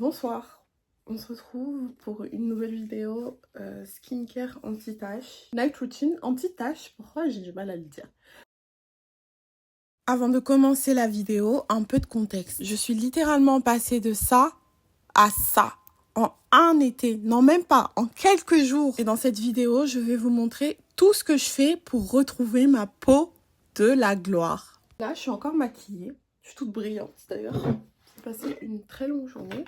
Bonsoir, on se retrouve pour une nouvelle vidéo skincare anti-tache. Night routine anti-tache, pourquoi j'ai du mal à le dire? Avant de commencer la vidéo, un peu de contexte. Je suis littéralement passée de ça à ça en un été, non même pas, en quelques jours. Et dans cette vidéo, je vais vous montrer tout ce que je fais pour retrouver ma peau de la gloire. Là, je suis encore maquillée, je suis toute brillante d'ailleurs. J'ai passé une très longue journée.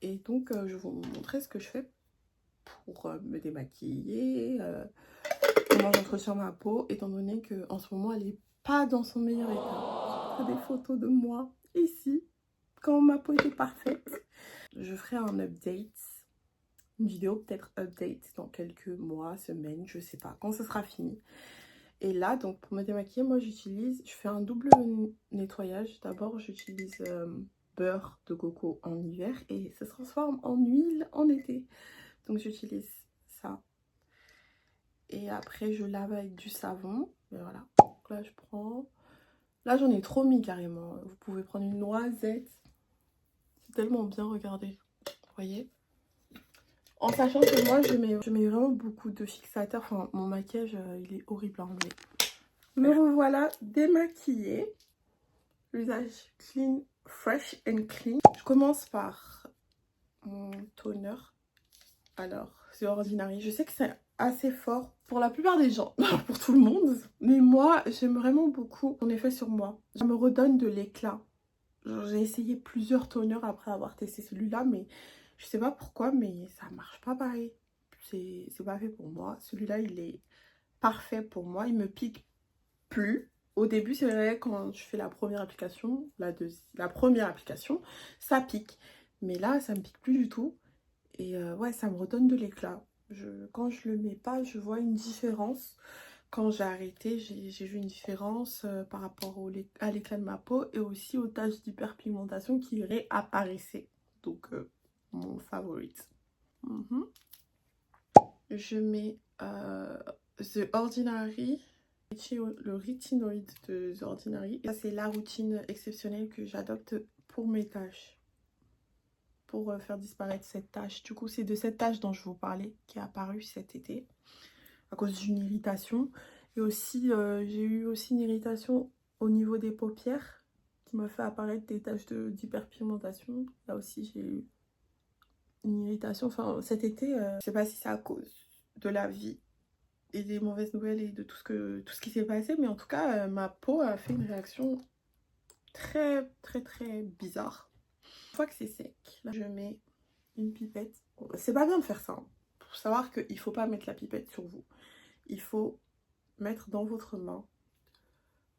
Et donc, je vais vous montrer ce que je fais pour me démaquiller, comment j'entretiens ma peau, étant donné qu'en ce moment, elle n'est pas dans son meilleur état. Je mettrai des photos de moi ici, quand ma peau était parfaite. Je ferai un update, une vidéo peut-être update dans quelques mois, semaines, je sais pas, quand ce sera fini. Et là, donc, pour me démaquiller, moi, je fais un double nettoyage. D'abord, j'utilise beurre de coco en hiver et ça se transforme en huile en été. Donc j'utilise ça. Et après je lave avec du savon. Et voilà. Donc là je prends. Là j'en ai trop mis carrément. Vous pouvez prendre une noisette. C'est tellement bien, regardez. Vous voyez? En sachant que moi je mets vraiment beaucoup de fixateurs. Enfin mon maquillage il est horrible à enlever. Me revoilà démaquillée. L'usage clean, fresh and clean. Je commence par mon toner. Alors, c'est Ordinary. Je sais que c'est assez fort pour la plupart des gens, pour tout le monde. Mais moi, j'aime vraiment beaucoup son effet sur moi. Ça me redonne de l'éclat. J'ai essayé plusieurs toners après avoir testé celui-là, mais je sais pas pourquoi, mais ça marche pas pareil. C'est pas fait pour moi. Celui-là, il est parfait pour moi. Il me pique plus. Au début, c'est vrai, quand je fais la première application, la première application, ça pique. Mais là, ça me pique plus du tout. Et ouais, ça me redonne de l'éclat. Quand je le mets pas, je vois une différence. Quand j'ai arrêté, j'ai vu une différence par rapport à l'éclat de ma peau et aussi aux taches d'hyperpigmentation qui réapparaissaient. Donc, mon favorite. Je mets The Ordinary, le rétinoïde de The Ordinary. Et ça, c'est la routine exceptionnelle que j'adopte pour mes taches. Pour faire disparaître cette tache. Du coup, c'est de cette tache dont je vous parlais qui est apparue cet été à cause d'une irritation. Et aussi, j'ai eu aussi une irritation au niveau des paupières qui m'a fait apparaître des taches d'hyperpigmentation. Là aussi, j'ai eu une irritation. Enfin, cet été, je sais pas si c'est à cause de la vie et des mauvaises nouvelles et de tout ce qui s'est passé. Mais en tout cas, ma peau a fait une réaction très, très, très bizarre. Une fois que c'est sec, là, je mets une pipette. C'est pas bien de faire ça. Hein. Pour savoir qu'il ne faut pas mettre la pipette sur vous. Il faut mettre dans votre main.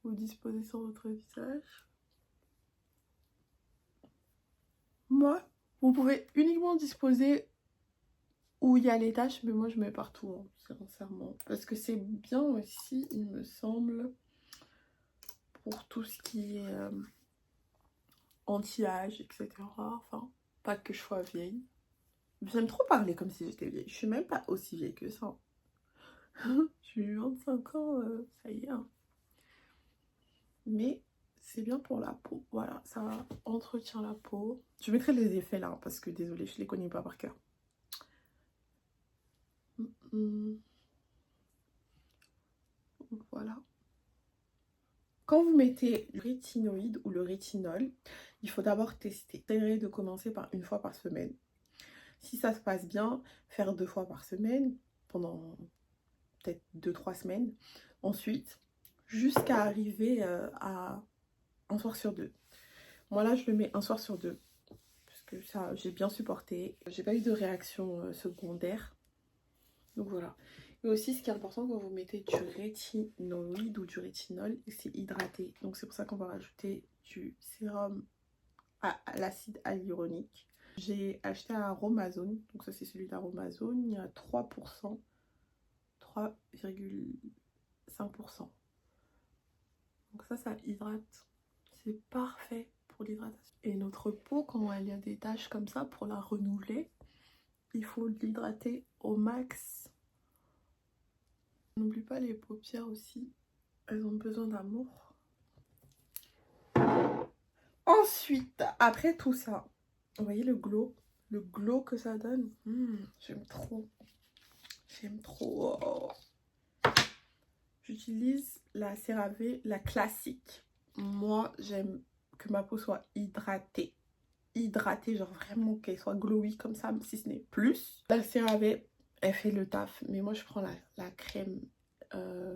Vous disposez sur votre visage. Moi, vous pouvez uniquement disposer où il y a les taches, mais moi je mets partout, hein, sincèrement. Parce que c'est bien aussi, il me semble, pour tout ce qui est anti-âge, etc. Enfin, pas que je sois vieille. J'aime trop parler comme si j'étais vieille. Je suis même pas aussi vieille que ça. J'ai eu 25 ans, ça y est. Hein. Mais c'est bien pour la peau. Voilà, ça entretient la peau. Je mettrai les effets là, hein, parce que désolée, je les connais pas par cœur. Voilà. Quand vous mettez le rétinoïde ou le rétinol, il faut d'abord tester. Essayez de commencer par une fois par semaine. Si ça se passe bien, faire 2 fois par semaine pendant peut-être 2-3 semaines. Ensuite, jusqu'à arriver à un soir sur 2. Moi là, je le mets un soir sur 2. Parce que ça, j'ai bien supporté. J'ai pas eu de réaction secondaire. Donc voilà. Et aussi, ce qui est important quand vous mettez du rétinoïde ou du rétinol, c'est hydrater. Donc c'est pour ça qu'on va rajouter du sérum à l'acide hyaluronique. J'ai acheté un Aromazone. Donc ça, c'est celui d'Aromazone. Il y a 3%. 3,5%. Donc ça hydrate. C'est parfait pour l'hydratation. Et notre peau, quand il y a des taches comme ça, pour la renouveler, il faut l'hydrater au max. N'oublie pas les paupières aussi. Elles ont besoin d'amour. Ensuite, après tout ça, Vous voyez le glow que ça donne. J'aime trop. J'aime trop. Oh. J'utilise la CeraVe, la classique. Moi, j'aime que ma peau soit hydratée. Hydratée, genre vraiment qu'elle soit glowy comme ça, si ce n'est plus. La CeraVe, elle fait le taf. Mais moi, je prends la crème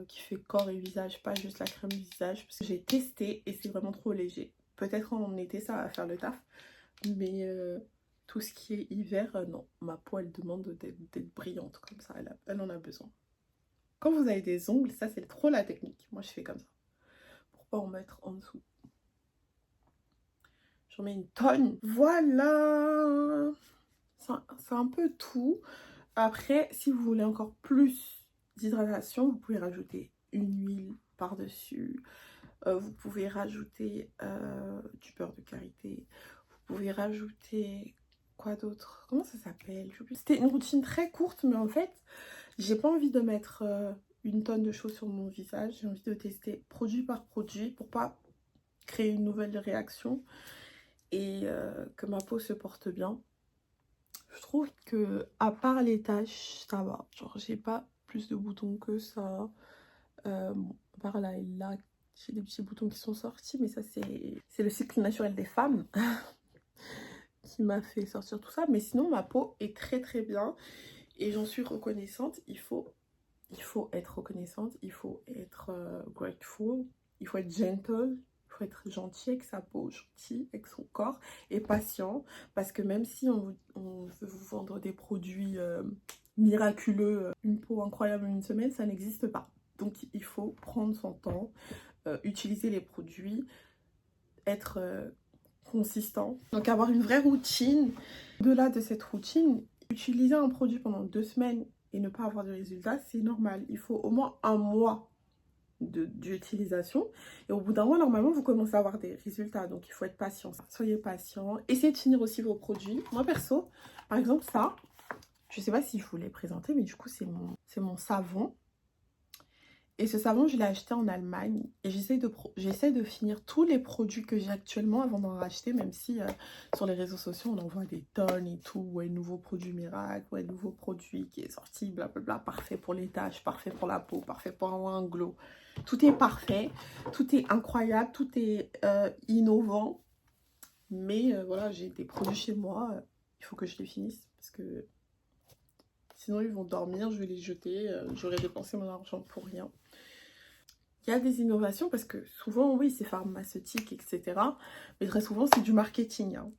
qui fait corps et visage, pas juste la crème visage. Parce que j'ai testé et c'est vraiment trop léger. Peut-être en été, ça va faire le taf. Mais tout ce qui est hiver, non. Ma peau, elle demande d'être brillante comme ça. Elle en a besoin. Quand vous avez des ongles, ça, c'est trop la technique. Moi, je fais comme ça. Pour pas en mettre en dessous. J'en mets une tonne. Voilà. C'est un peu tout. Après, si vous voulez encore plus d'hydratation, vous pouvez rajouter une huile par-dessus. Vous pouvez rajouter du beurre de karité. Vous pouvez rajouter quoi d'autre? Comment ça s'appelle? C'était une routine très courte, mais en fait, j'ai pas envie de mettre une tonne de choses sur mon visage. J'ai envie de tester produit par produit pour pas créer une nouvelle réaction et que ma peau se porte bien. Je trouve que à part les taches, ça va. Genre, j'ai pas plus de boutons que ça. Bon, à part là et là, j'ai des petits boutons qui sont sortis, mais ça, c'est le cycle naturel des femmes qui m'a fait sortir tout ça. Mais sinon, ma peau est très très bien et j'en suis reconnaissante. Il faut être reconnaissante, il faut être grateful, il faut être gentle. Il faut être gentil avec sa peau, gentil avec son corps et patient. Parce que même si on veut vous vendre des produits miraculeux, une peau incroyable en une semaine, ça n'existe pas. Donc il faut prendre son temps, utiliser les produits, être consistant. Donc avoir une vraie routine. Au-delà de cette routine, utiliser un produit pendant 2 semaines et ne pas avoir de résultats, c'est normal. Il faut au moins 1 mois d'utilisation et au bout d'un mois normalement vous commencez à avoir des résultats, donc il faut être patient. Soyez patient, essayez de finir aussi vos produits. Moi perso, par exemple ça, je sais pas si je vous l'ai présenté, mais du coup c'est mon savon. Et ce savon, je l'ai acheté en Allemagne et j'essaie de finir tous les produits que j'ai actuellement avant d'en racheter, même si sur les réseaux sociaux, on en voit des tonnes et tout. Ouais, nouveau produit miracle, ouais, nouveau produit qui est sorti, blablabla, parfait pour les taches, parfait pour la peau, parfait pour avoir un glow. Tout est parfait, tout est incroyable, tout est innovant. Mais voilà, j'ai des produits chez moi, il faut que je les finisse parce que sinon ils vont dormir, je vais les jeter, j'aurais dépensé mon argent pour rien. Il y a des innovations parce que souvent, oui, c'est pharmaceutique, etc. Mais très souvent, c'est du marketing. Hein.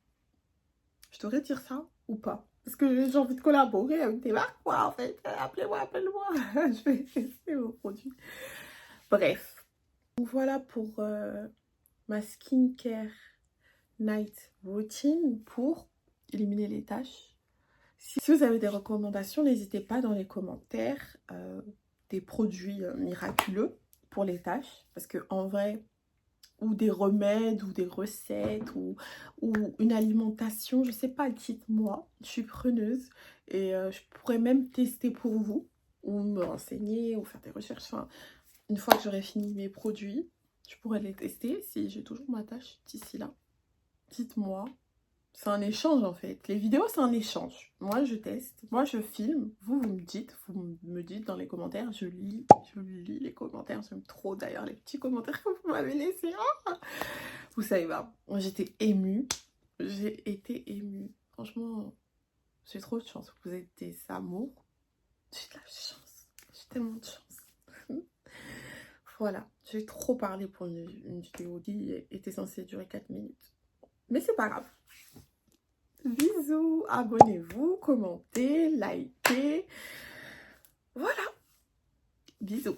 Je devrais dire ça ou pas? Parce que j'ai envie de collaborer avec des marques, quoi, en fait. Appelez-moi, appelle-moi. Je vais tester vos produits. Bref. Donc voilà pour ma skincare night routine pour éliminer les taches. Si vous avez des recommandations, n'hésitez pas dans les commentaires. Des produits miraculeux pour les taches, parce que en vrai, ou des remèdes ou des recettes ou une alimentation, je sais pas, dites-moi, je suis preneuse et je pourrais même tester pour vous ou me renseigner ou faire des recherches. Enfin, une fois que j'aurai fini mes produits, je pourrais les tester si j'ai toujours ma tache d'ici là. Dites-moi. C'est un échange en fait. Les vidéos, c'est un échange. Moi, je teste. Moi, je filme. Vous me dites dans les commentaires. Je lis les commentaires. J'aime trop d'ailleurs les petits commentaires que vous m'avez laissés. Ah, vous savez pas. Moi, j'étais émue. J'ai été émue. Franchement, j'ai trop de chance. Vous êtes des amours. J'ai de la chance. J'ai tellement de chance. Voilà. J'ai trop parlé pour une vidéo qui était censée durer 4 minutes. Mais c'est pas grave. Bisous, abonnez-vous, commentez, likez. Voilà. Bisous.